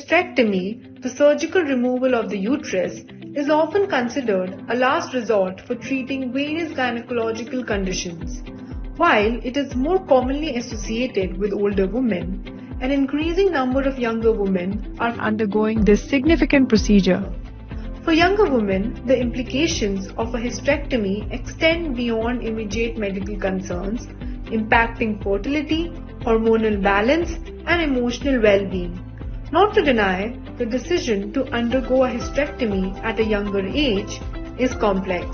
Hysterectomy, the surgical removal of the uterus, is often considered a last resort for treating various gynecological conditions. While it is more commonly associated with older women, an increasing number of younger women are undergoing this significant procedure. For younger women, the implications of a hysterectomy extend beyond immediate medical concerns, impacting fertility, hormonal balance, and emotional well-being. Not to deny, the decision to undergo a hysterectomy at a younger age is complex.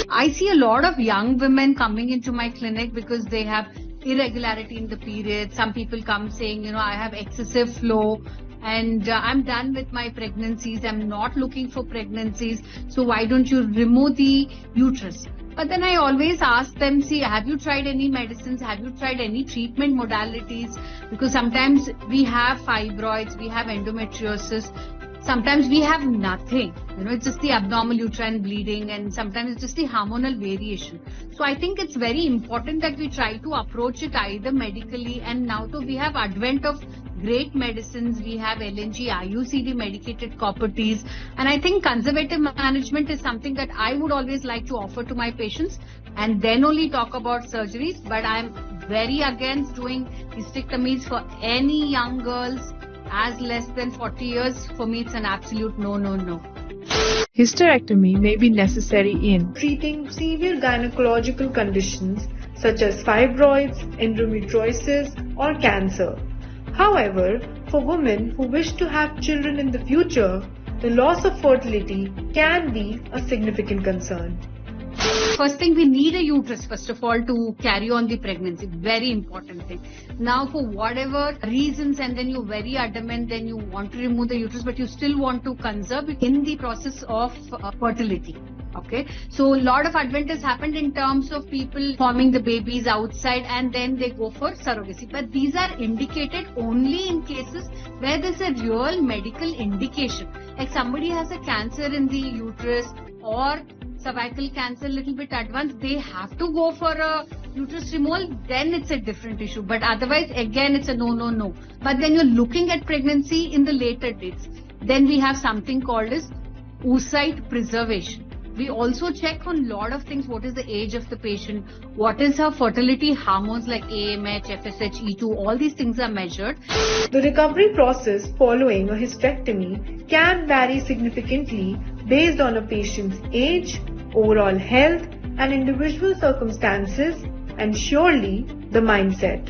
I see a lot of young women coming into my clinic because they have irregularity in the period. Some people come saying, I have excessive flow and I'm done with my pregnancies. I'm not looking for pregnancies. So why don't you remove the uterus? But then I always ask them, have you tried any medicines? Have you tried any treatment modalities? Because sometimes we have fibroids, we have endometriosis. Sometimes we have nothing. It's just the abnormal uterine bleeding, and sometimes it's just the hormonal variation. So I think it's very important that we try to approach it either medically, and now too we have advent of great medicines. We have LNG, IUCD medicated properties, and I think conservative management is something that I would always like to offer to my patients, and then only talk about surgeries. But I'm very against doing hysterectomies for any young girls as less than 40 years. For me, it's an absolute no. Hysterectomy may be necessary in treating severe gynecological conditions such as fibroids, endometriosis, or cancer. However, for women who wish to have children in the future, the loss of fertility can be a significant concern. First thing, we need a uterus, first of all, to carry on the pregnancy. Very important thing. Now, for whatever reasons, and then you're very adamant, then you want to remove the uterus, but you still want to conserve it in the process of fertility. Okay, so a lot of advent has happened in terms of people forming the babies outside and then they go for surrogacy. But these are indicated only in cases where there's a real medical indication. Like somebody has a cancer in the uterus or cervical cancer, little bit advanced, they have to go for a uterus removal, then it's a different issue. But otherwise, again, it's a no. But then you're looking at pregnancy in the later dates. Then we have something called as oocyte preservation. We also check on a lot of things. What is the age of the patient? What is her fertility hormones like AMH, FSH, E2? All these things are measured. The recovery process following a hysterectomy can vary significantly based on a patient's age, overall health, and individual circumstances, and surely the mindset.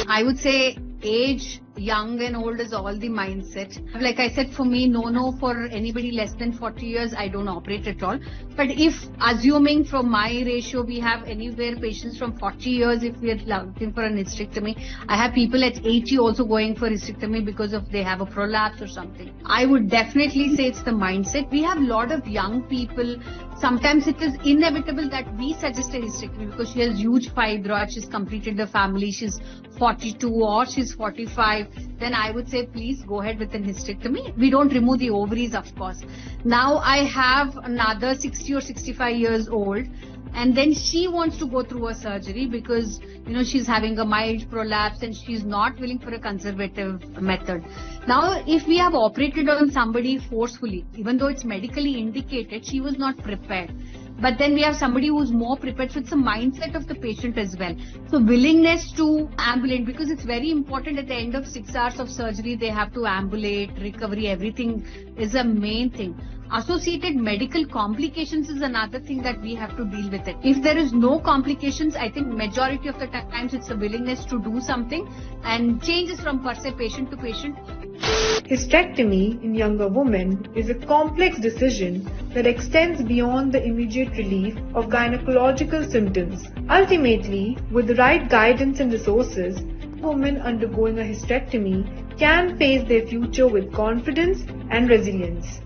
I would say age, young and old is all the mindset. Like I said, for me, no for anybody less than 40 years, I don't operate at all. But if assuming from my ratio, we have anywhere patients from 40 years, if we are looking for an hysterectomy, I have people at 80 also going for hysterectomy because of they have a prolapse or something. I would definitely say it's the mindset. We have a lot of young people. Sometimes it is inevitable that we suggest a hysterectomy because she has huge fibroid, she's completed the family, she's 42 or she's 45. Then I would say, please go ahead with an hysterectomy. We don't remove the ovaries, of course. Now I have another 60 or 65 years old, and then she wants to go through a surgery because, she's having a mild prolapse and she's not willing for a conservative method. Now, if we have operated on somebody forcefully, even though it's medically indicated, she was not prepared. But then we have somebody who's more prepared. So it's a mindset of the patient as well. So willingness to ambulate, because it's very important at the end of 6 hours of surgery, they have to ambulate, recovery, everything is a main thing. Associated medical complications is another thing that we have to deal with it. If there is no complications, I think majority of the times it's a willingness to do something and changes from per se patient to patient. Hysterectomy in younger women is a complex decision that extends beyond the immediate relief of gynecological symptoms. Ultimately, with the right guidance and resources, women undergoing a hysterectomy can face their future with confidence and resilience.